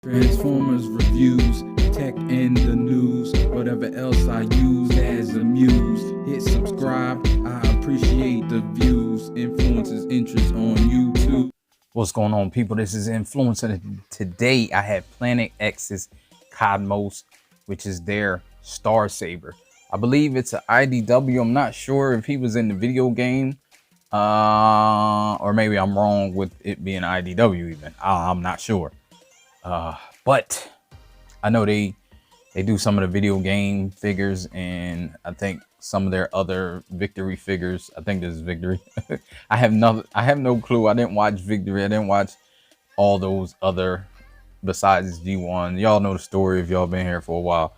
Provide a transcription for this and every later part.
Transformers reviews, tech and the news, whatever else I use as a muse. Hit subscribe, I appreciate the views. Influences interest on YouTube. What's going on, people? This is Inflewence, and today I have Planet X's Kadmos, which is their Star Saber. I believe it's an IDW. I'm not sure if he was in the video game, or maybe I'm wrong with it being IDW even. I'm not sure. But I know they do some of the video game figures, and I think some of their other Victory figures. I think this is Victory. I have no clue. I didn't watch Victory. I didn't watch all those other besides G1. Y'all know the story if y'all been here for a while.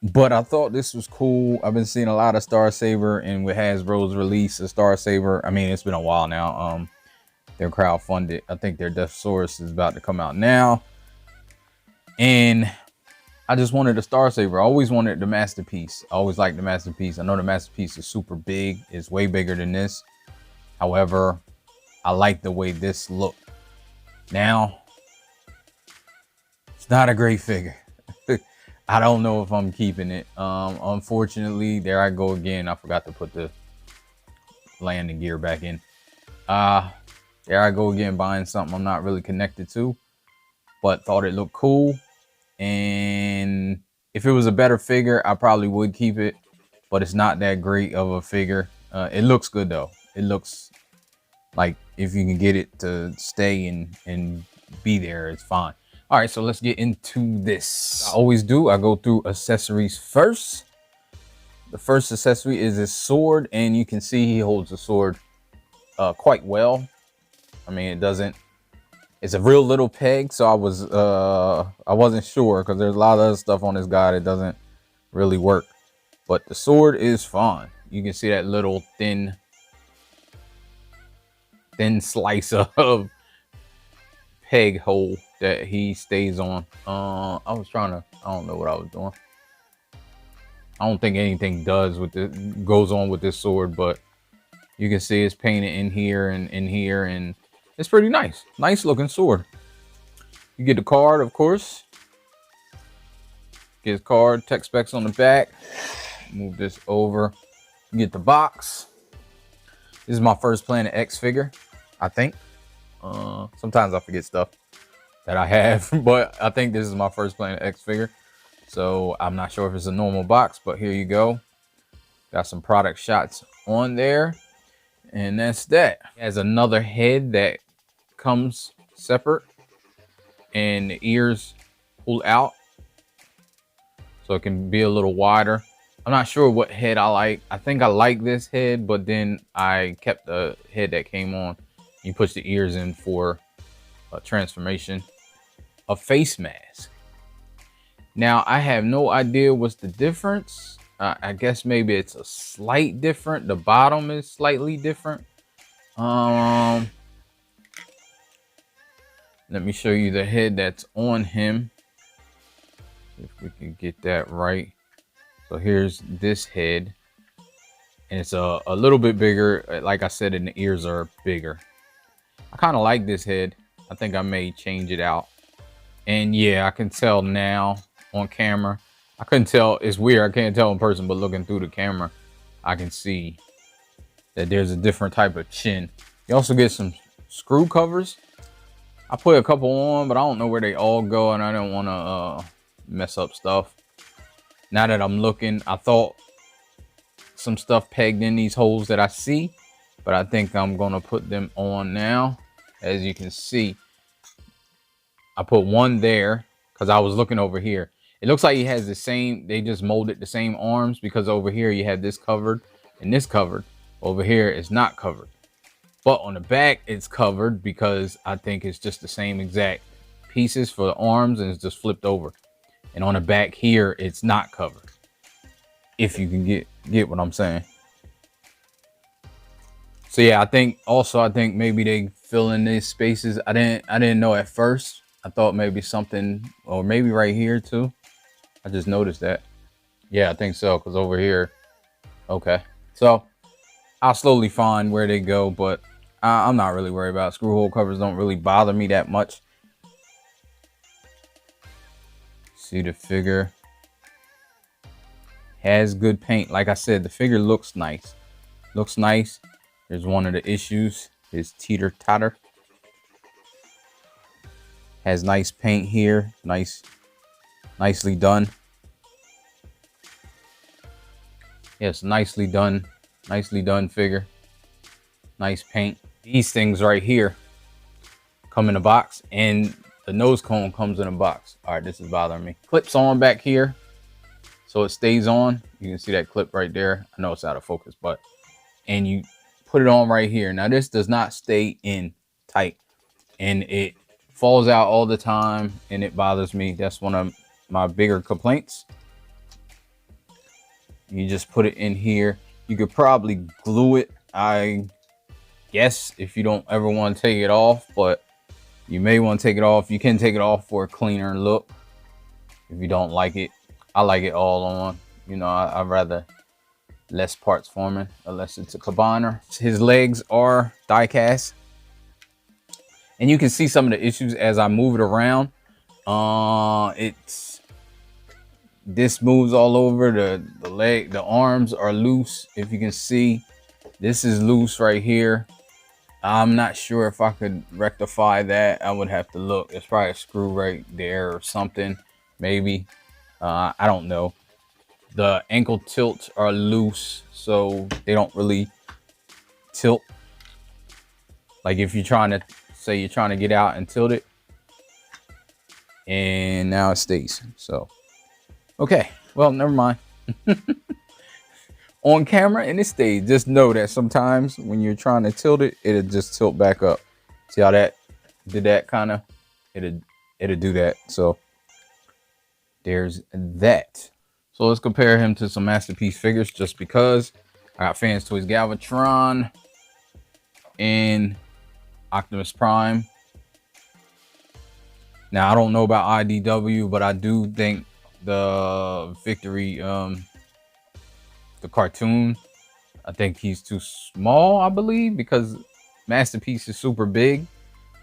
But I thought this was cool. I've been seeing a lot of Star Saber, and with Hasbro's release of Star Saber, I mean, it's been a while now. They're crowdfunded. I think their Death Source is about to come out now. And I just wanted a Star Saber. I always wanted the Masterpiece. I always liked the Masterpiece. I know the Masterpiece is super big. It's way bigger than this. However, I like the way this looked. Now, it's not a great figure. I don't know if I'm keeping it. Unfortunately, there I go again. I forgot to put the landing gear back in. There I go again, buying something I'm not really connected to, but thought it looked cool. And if it was a better figure, I probably would keep it, but it's not that great of a figure. It looks good though. It looks like if you can get it to stay and be there, it's fine. All right, so let's get into this. I always do. I go through accessories first. The first accessory is his sword, and you can see he holds the sword quite well. I mean, it's a real little peg, so I wasn't sure because there's a lot of other stuff on this guy that doesn't really work. But the sword is fine. You can see that little thin slice of peg hole that he stays on. I don't know what I was doing. I don't think anything goes on with this sword, but you can see it's painted in here and in here, and it's pretty nice. Nice looking sword. You get the card, of course. Get his card, tech specs on the back. Move this over. You get the box. This is my first Planet X figure, I think. Sometimes I forget stuff that I have, but I think this is my first Planet X figure. So I'm not sure if it's a normal box, but here you go. Got some product shots on there. And that's that. It has another head that comes separate, and the ears pull out, so it can be a little wider. I'm not sure what head I like. I think I like this head, but then I kept the head that came on. You push the ears in for a transformation. A face mask. Now, I have no idea what's the difference. I guess maybe it's a slight different. The bottom is slightly different. Let me show you the head that's on him. If we can get that right. So here's this head. And it's a little bit bigger. Like I said, and the ears are bigger. I kind of like this head. I think I may change it out. And yeah, I can tell now on camera. I couldn't tell. It's weird. I can't tell in person, but looking through the camera, I can see that there's a different type of chin. You also get some screw covers. I put a couple on, but I don't know where they all go, and I don't want to mess up stuff. Now that I'm looking, I thought some stuff pegged in these holes that I see, but I think I'm going to put them on now. As you can see, I put one there because I was looking over here. It looks like he has the same, they just molded the same arms, because over here you have this covered and this covered. Over here it's not covered. But on the back it's covered because I think it's just the same exact pieces for the arms, and it's just flipped over. And on the back here it's not covered. If you can get what I'm saying. So yeah, I think maybe they fill in these spaces. I didn't know at first. I thought maybe something, or maybe right here too. I just noticed that. Yeah, I think so, because over here. Okay. So I'll slowly find where they go, but I'm not really worried about it. Screw hole covers don't really bother me that much. See the figure has good paint. Like I said, the figure looks nice. Looks nice. There's one of the issues. His teeter totter. Has nice paint here. Nicely done. Yes, nicely done. Nicely done figure. Nice paint. These things right here come in a box, and the nose cone comes in a box. All right, this is bothering me. Clips on back here, so it stays on. You can see that clip right there. I know it's out of focus, but, and you put it on right here. Now this does not stay in tight, and it falls out all the time, and it bothers me. That's one of my bigger complaints. You just put it in here. You could probably glue it, I guess, if you don't ever want to take it off, but you may want to take it off. You can take it off for a cleaner look if you don't like it. I like it all on. You know, I'd rather less parts forming unless it's a cabiner. His legs are die cast, and you can see some of the issues as I move it around. This moves all over. The leg, the arms are loose. If you can see, this is loose right here. I'm not sure if I could rectify that. I would have to look. There's probably a screw right there or something, maybe. I don't know. The ankle tilts are loose, so they don't really tilt. Like if you're trying to, say you're trying to get out and tilt it, and now it stays. So, okay, well, never mind. On camera and it stays. Just know that sometimes when you're trying to tilt it, it'll just tilt back up. See how that did that kind of? It'll do that. So there's that. So let's compare him to some Masterpiece figures, just because I got Fans Toys Galvatron and Optimus Prime. Now I don't know about IDW, but I do think the Victory, the cartoon, I think he's too small, I believe, because Masterpiece is super big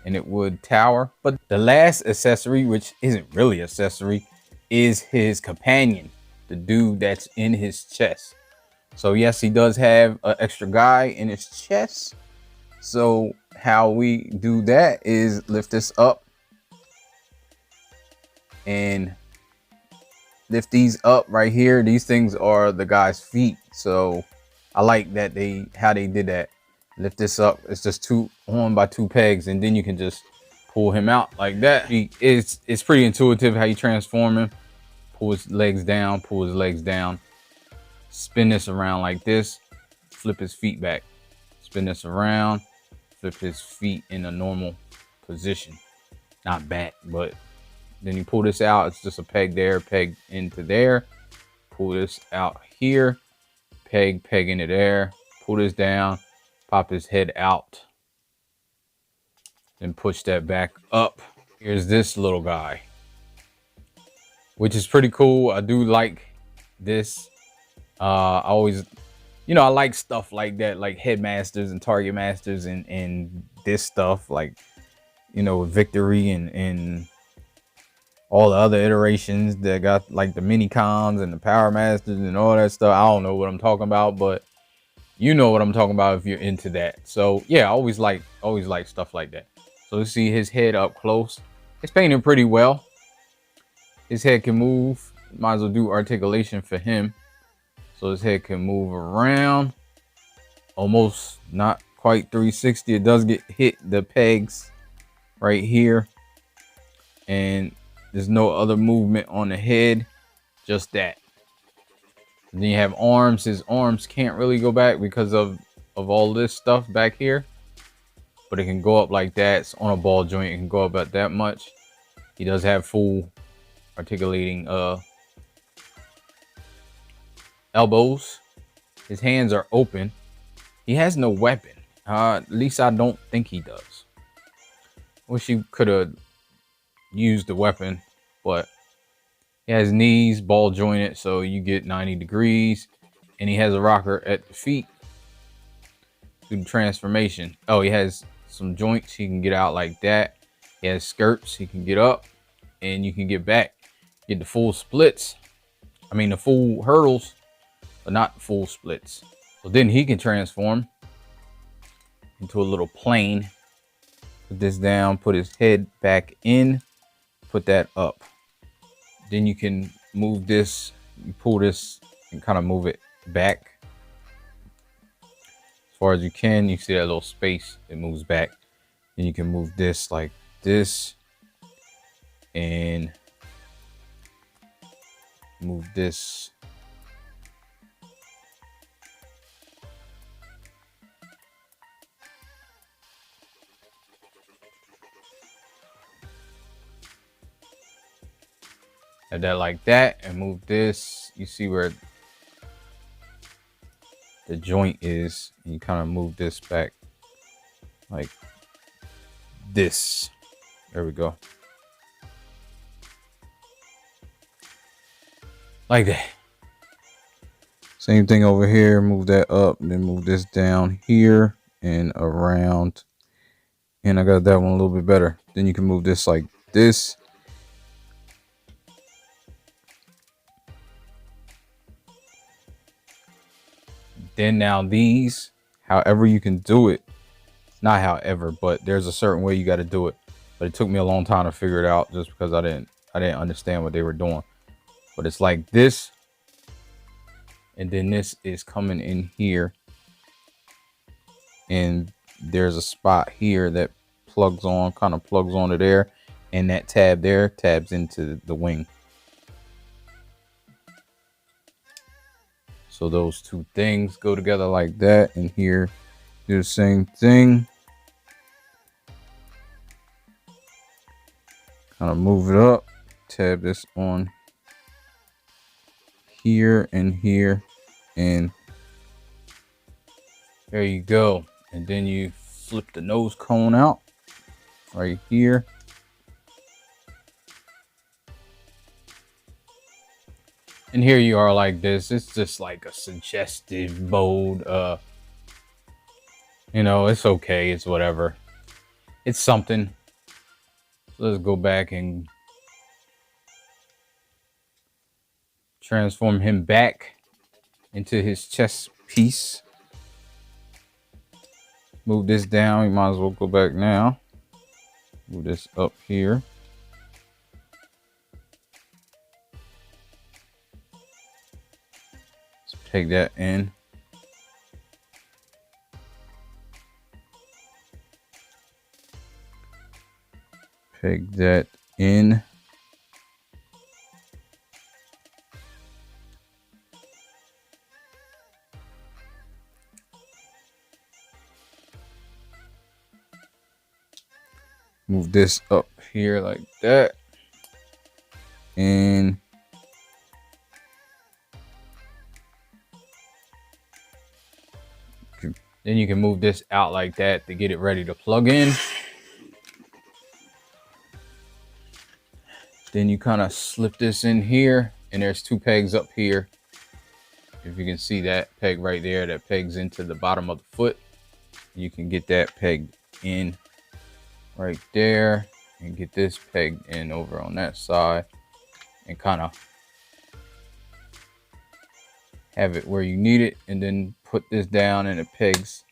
and it would tower. But the last accessory, which isn't really accessory, is his companion, the dude that's in his chest. So yes, he does have an extra guy in his chest. So how we do that is lift this up and lift these up right here. These things are the guy's feet. So I like that how they did that. Lift this up. It's just on by two pegs, and then you can just pull him out like that. It's pretty intuitive how you transform him. Pull his legs down, pull his legs down. Spin this around like this. Flip his feet back. Spin this around. Flip his feet in a normal position. Not back, but then you pull this out. It's just a peg there, peg into there. Pull this out here. Peg into there. Pull this down. Pop his head out. Then push that back up. Here's this little guy, which is pretty cool. I do like this. I always, you know, I like stuff like that, like Headmasters and Target Masters and this stuff, like, you know, Victory and all the other iterations that got like the Mini-Cons and the Power Masters and all that stuff. I don't know what I'm talking about, but you know what I'm talking about if you're into that. So yeah, I always like stuff like that. So let's see his head up close. It's painted pretty well. His head can move. Might as well do articulation for him. So his head can move around. Almost, not quite 360. It does get hit the pegs right here. And there's no other movement on the head. Just that. And then you have arms. His arms can't really go back because of all this stuff back here. But it can go up like that. It's on a ball joint. It can go up about that much. He does have full articulating elbows. His hands are open. He has no weapon. At least I don't think he does. Wish he could have used the weapon, but he has knees ball jointed, so you get 90 degrees, and he has a rocker at the feet. Do the transformation. Oh, he has some joints. He can get out like that. He has skirts. He can get up, and you can get back. get the full splits. I mean the full hurdles, but not full splits. So then he can transform into a little plane. Put this down, put his head back in, put that up. Then you can move this, you pull this and kind of move it back as far as you can. You see that little space, it moves back. Then you can move this like this and move this. Have that like that and move this. You see where the joint is, and you kind of move this back like this. There we go. Like that. Same thing over here. Move that up and then move this down here and around. And I got that one a little bit better. Then you can move this like this. Then now these, however you can do it, not however, but there's a certain way you got to do it. But it took me a long time to figure it out just because I didn't understand what they were doing. But it's like this, and then this is coming in here, and there's a spot here that plugs on, kind of plugs onto there, and that tab there tabs into the wing. So those two things go together like that, and here do the same thing. Kind of move it up, tab this on here and here, and there you go. And then you flip the nose cone out right here. And here you are like this. It's just like a suggestive mode. You know, it's okay. It's whatever. It's something. So let's go back and transform him back into his chest piece. Move this down. You might as well go back now. Move this up here. Take that in. Peg that in. Move this up here like that. And then you can move this out like that to get it ready to plug in. Then you kind of slip this in here, and there's two pegs up here. If you can see that peg right there, that pegs into the bottom of the foot. You can get that pegged in right there and get this pegged in over on that side and kind of have it where you need it, and then put this down and it pegs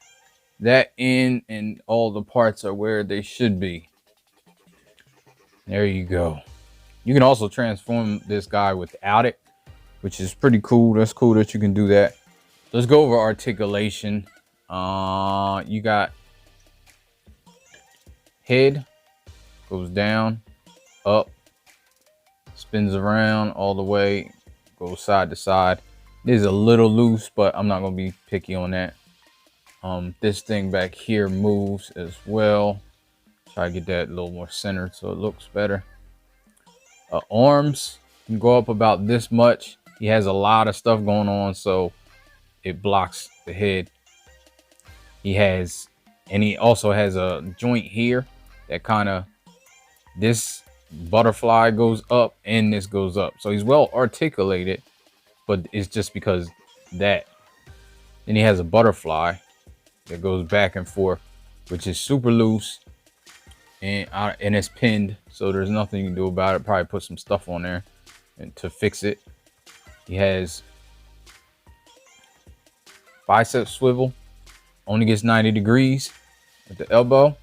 that in, and all the parts are where they should be. There you go. You can also transform this guy without it, which is pretty cool. That's cool that you can do that. Let's go over articulation. You got head, goes down, up, spins around all the way, goes side to side. It is a little loose, but I'm not going to be picky on that. This thing back here moves as well. Try to get that a little more centered so it looks better. Arms can go up about this much. He has a lot of stuff going on, so it blocks the head. He also has a joint here that kind of, this butterfly goes up and this goes up. So he's well articulated, but it's just because that. Then he has a butterfly that goes back and forth, which is super loose, and it's pinned, so there's nothing you can do about it. Probably put some stuff on there, and to fix it. He has bicep swivel, only gets 90 degrees at the elbow.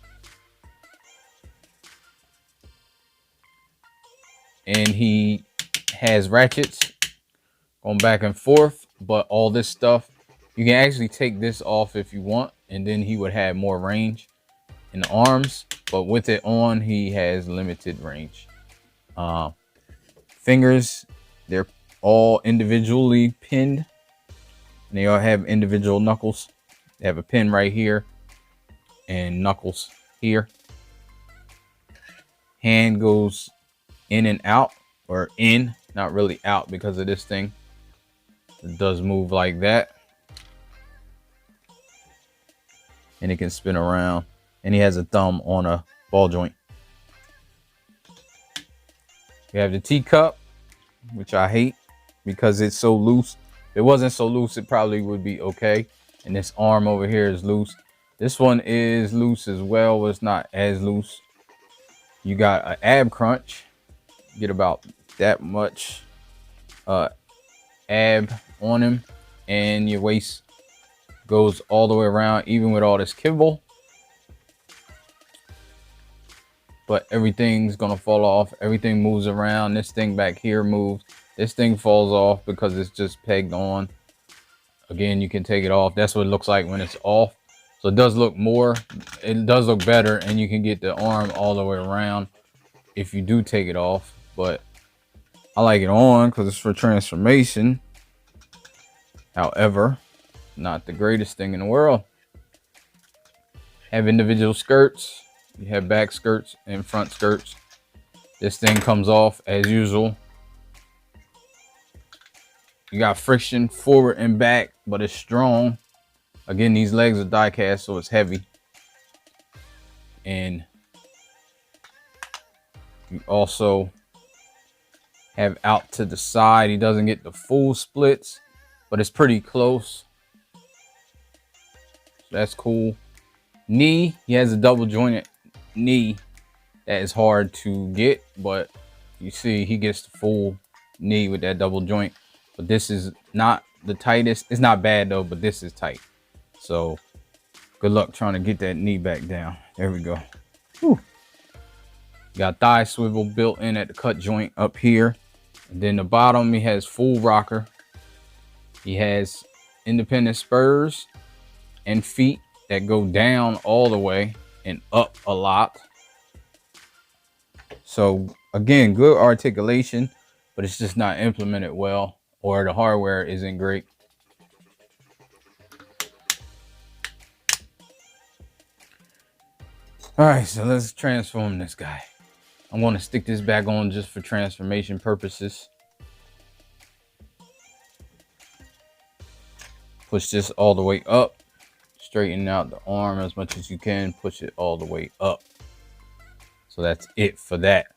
And he has ratchets going back and forth, but all this stuff, you can actually take this off if you want, and then he would have more range in the arms, but with it on, he has limited range. Fingers, they're all individually pinned, and they all have individual knuckles. They have a pin right here and knuckles here. Hand goes in and out, or in, not really out because of this thing. It does move like that, and it can spin around, and he has a thumb on a ball joint. We have the teacup, which I hate because it's so loose. If it wasn't so loose, it probably would be okay. And this arm over here is loose. This one is loose as well, but it's not as loose. You got an ab crunch. Get about that much ab on him, and your waist goes all the way around, even with all this kibble. But everything's gonna fall off. Everything moves around. This thing back here moves. This thing falls off because it's just pegged on. Again, you can take it off. That's what it looks like when it's off. So it does look more, it does look better, and you can get the arm all the way around if you do take it off. But I like it on because it's for transformation. However, not the greatest thing in the world. Have individual skirts. You have back skirts and front skirts. This thing comes off as usual. You got friction forward and back, but it's strong. Again, these legs are die cast, so it's heavy. And you also have out to the side. He doesn't get the full splits, but it's pretty close. So that's cool. Knee, he has a double jointed knee that is hard to get, but you see he gets the full knee with that double joint. But this is not the tightest. It's not bad though, but this is tight. So good luck trying to get that knee back down. There we go. Whew. Got thigh swivel built in at the cut joint up here. And then the bottom, he has full rocker. He has independent spurs and feet that go down all the way and up a lot. So again, good articulation, but it's just not implemented well, or the hardware isn't great. All right, so let's transform this guy. I'm going to stick this back on just for transformation purposes. Push this all the way up. Straighten out the arm as much as you can. Push it all the way up. So that's it for that.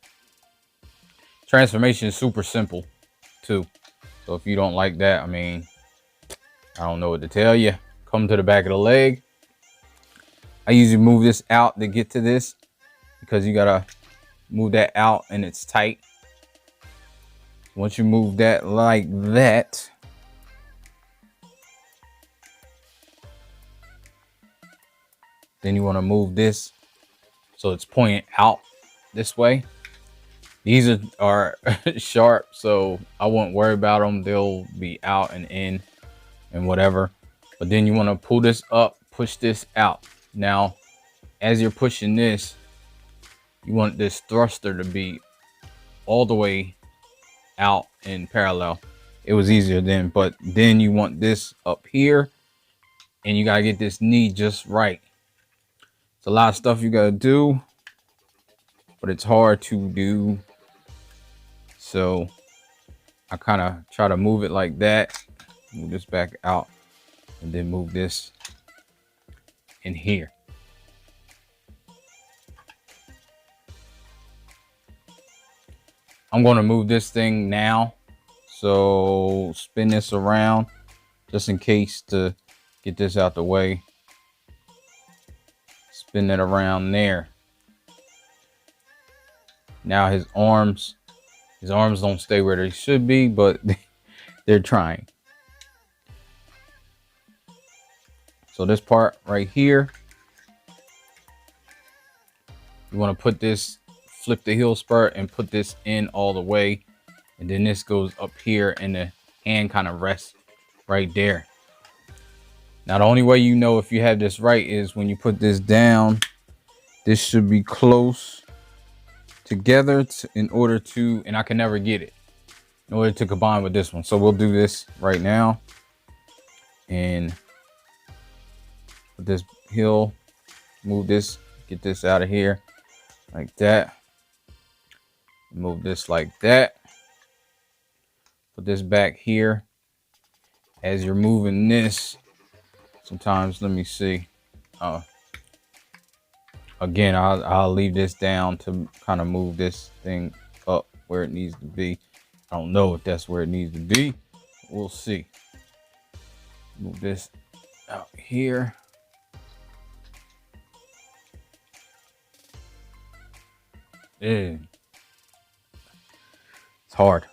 Transformation is super simple too. So if you don't like that, I mean, I don't know what to tell you. Come to the back of the leg. I usually move this out to get to this because you gotta move that out and it's tight. Once you move that like that, then you want to move this so it's pointing out this way. These are sharp, so I won't worry about them. They'll be out and in and whatever. But then you want to pull this up, push this out. Now, as you're pushing this, you want this thruster to be all the way out in parallel. It was easier then, but then you want this up here, and you gotta get this knee just right. It's a lot of stuff you gotta do, but it's hard to do. So I kind of try to move it like that, move this back out, and then move this in here. I'm going to move this thing now, so spin this around just in case to get this out the way. Spin it around there. Now his arms His arms don't stay where they should be, but they're trying. So this part right here, you want to put this, flip the heel spur and put this in all the way. And then this goes up here and the hand kind of rests right there. Now, the only way you know if you have this right is when you put this down, this should be close together in order to, and I can never get it, in order to combine with this one. So we'll do this right now and put this heel, move this, get this out of here like that. Move this like that. Put this back here. As you're moving this, sometimes, let me see. Again, I'll leave this down to kind of move this thing up where it needs to be. I don't know if that's where it needs to be. We'll see. Move this out here. Yeah. It's hard.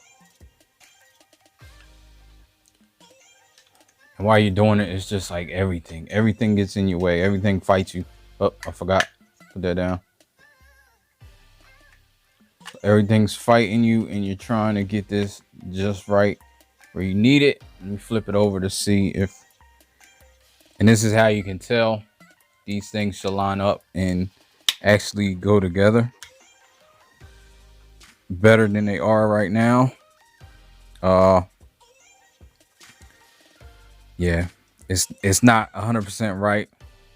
And while you're doing it, it's just like everything gets in your way. Everything fights you. Oh, I forgot. Put that down. Everything's fighting you and you're trying to get this just right where you need it. Let me flip it over to see if, and this is how you can tell these things should line up and actually go together better than they are right now. Yeah, it's not 100% right,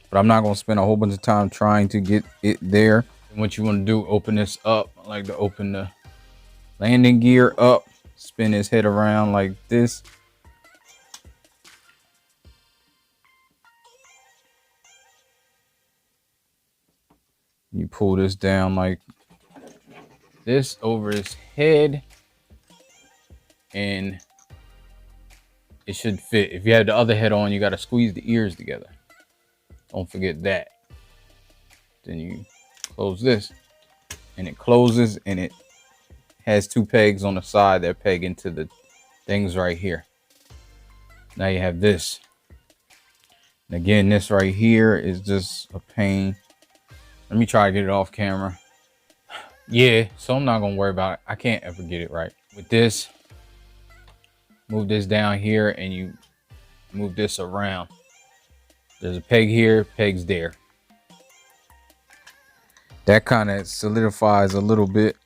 but I'm not going to spend a whole bunch of time trying to get it there. And what you want to do, open this up. I like to open the landing gear up, spin his head around like this. You pull this down like this over his head, and it should fit. If you have the other head on, you got to squeeze the ears together. Don't forget that. Then you close this, and it closes, and it has two pegs on the side that peg into the things right here. Now you have this. And again, this right here is just a pain. Let me try to get it off camera. Yeah, so I'm not gonna worry about it. I can't ever get it right. With this, move this down here and you move this around. There's a peg here, pegs there. That kind of solidifies a little bit.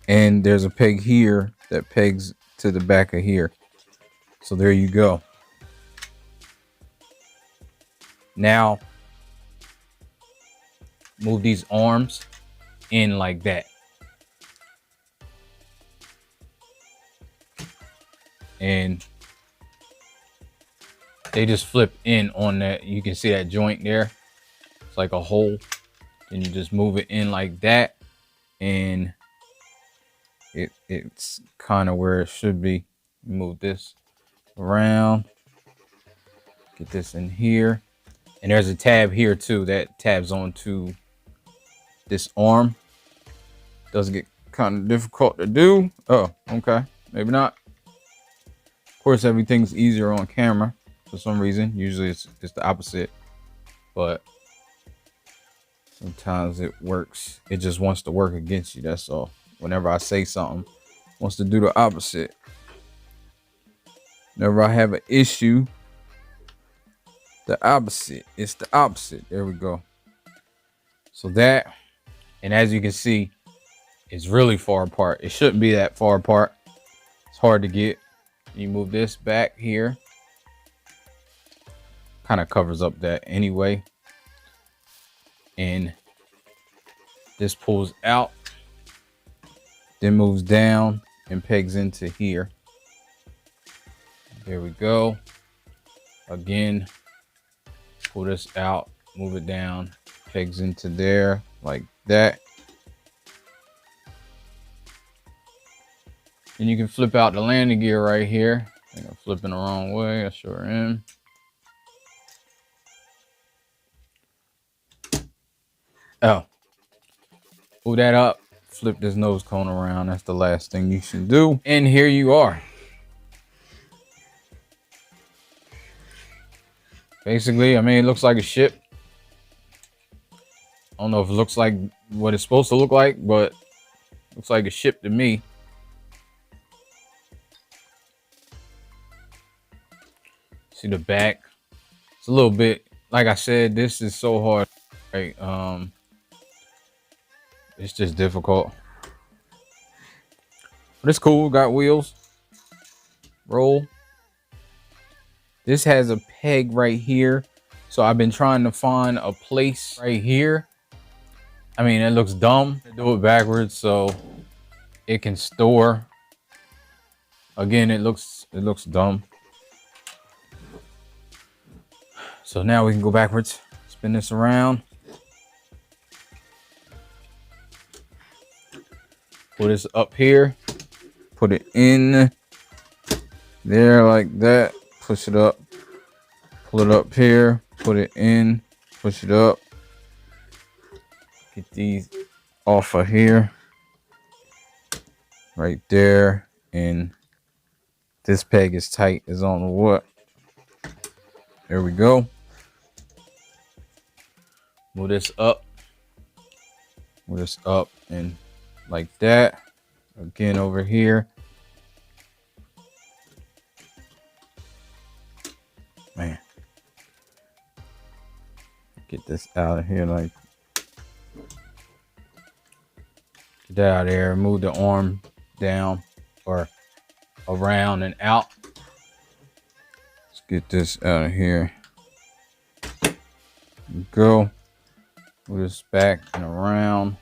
And there's a peg here that pegs to the back of here. So there you go. Now, move these arms in like that. And they just flip in on that. You can see that joint there. It's like a hole. Then you just move it in like that. And it's kind of where it should be. Move this around. Get this in here. And there's a tab here too that tabs onto this arm. Does get kind of difficult to do. Oh, okay. Maybe not. Of course, everything's easier on camera for some reason. Usually it's the opposite. But sometimes it works. It just wants to work against you. That's all. Whenever I say something, it wants to do the opposite. Whenever I have an issue, the opposite. It's the opposite. There we go. So that, and as you can see, it's really far apart. It shouldn't be that far apart. It's hard to get. You move this back here. Kind of covers up that anyway. And this pulls out. Then moves down and pegs into here. There we go. Again, pull this out, move it down, pegs into there like that. And you can flip out the landing gear right here. I think I'm flipping the wrong way. I sure am. Oh, pull that up, flip this nose cone around. That's the last thing you should do. And here you are. Basically, I mean, it looks like a ship. I don't know if it looks like what it's supposed to look like, but it looks like a ship to me. See the back. It's a little bit, like I said, this is so hard, right? It's just difficult. But it's cool. Got wheels. Roll. This has a peg right here. So I've been trying to find a place right here. I mean, it looks dumb to do it backwards so it can store. Again, it looks dumb. So now we can go backwards. Spin this around. Put this up here. Put it in there like that. Push it up. Pull it up here. Put it in. Push it up. Get these off of here. Right there. And this peg is tight as on the what. There we go. Move this up. Move this up and like that. Again over here. Man. Get this out of here, like get that out of there. Move the arm down or around and out. Let's get this out of here. Go. Move this back and around.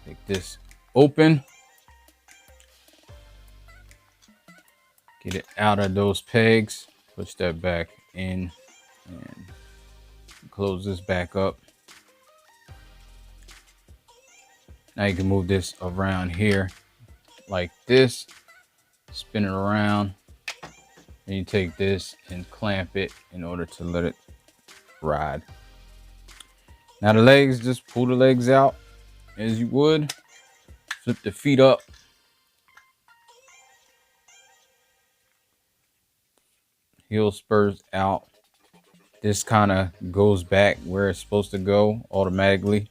Take this open. Get it out of those pegs. Push that back in and close this back up. Now you can move this around here like this. Spin it around. And you take this and clamp it in order to let it ride. Now the legs, just pull the legs out as you would. Flip the feet up. Heel spurs out. This kind of goes back where it's supposed to go automatically.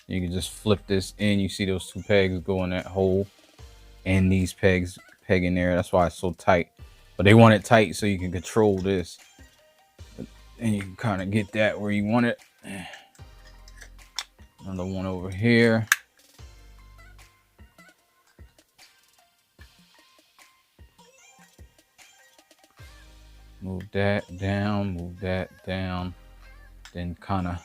You can just flip this in. You see those two pegs go in that hole. And these pegs peg in there. That's why it's so tight. But they want it tight so you can control this. And you can kind of get that where you want it. Another one over here. Move that down, move that down. Then kind of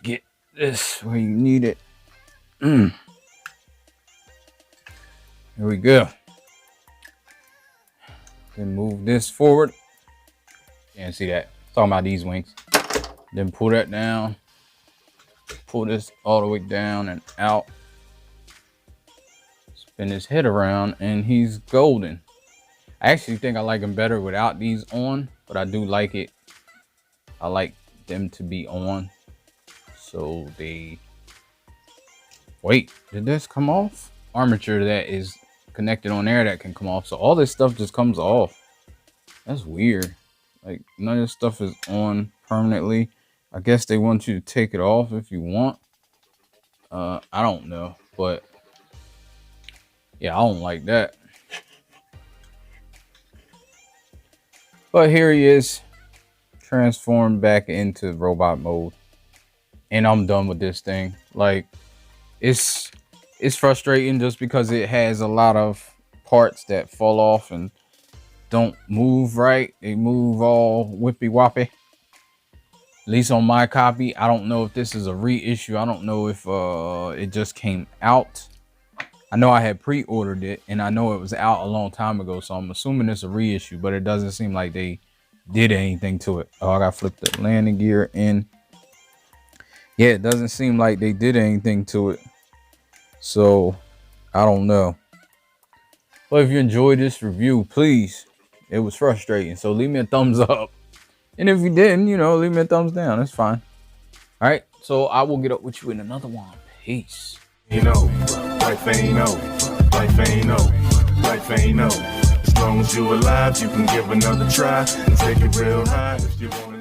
get this where you need it. Here we go. Then move this forward. Can't see that. Talking about these wings. Then pull that down. Pull this all the way down and out. Spin his head around and he's golden. I actually think I like him better without these on, but I do like it. I like them to be on. So they... Wait, did this come off? Armature that is connected on there that can come off. So all this stuff just comes off. That's weird. Like none of this stuff is on permanently. I guess they want you to take it off if you want. I don't know, but yeah, I don't like that. But here he is, transformed back into robot mode. And I'm done with this thing. Like, it's frustrating just because it has a lot of parts that fall off and don't move right. They move all whippy woppy. At least on my copy. I don't know if this is a reissue. I don't know if it just came out. I know I had pre-ordered it and I know it was out a long time ago, so I'm assuming it's a reissue, but it doesn't seem like they did anything to it. Oh, I gotta flip the landing gear in. Yeah, it doesn't seem like they did anything to it. So, I don't know. But if you enjoyed this review, please, it was frustrating. So leave me a thumbs up. And if you didn't, you know, leave me a thumbs down. It's fine. All right. So I will get up with you in another one. Peace. You know, life ain't over. Life ain't over. Life ain't over. As long as you're alive, you can give another try and take it real high if you want.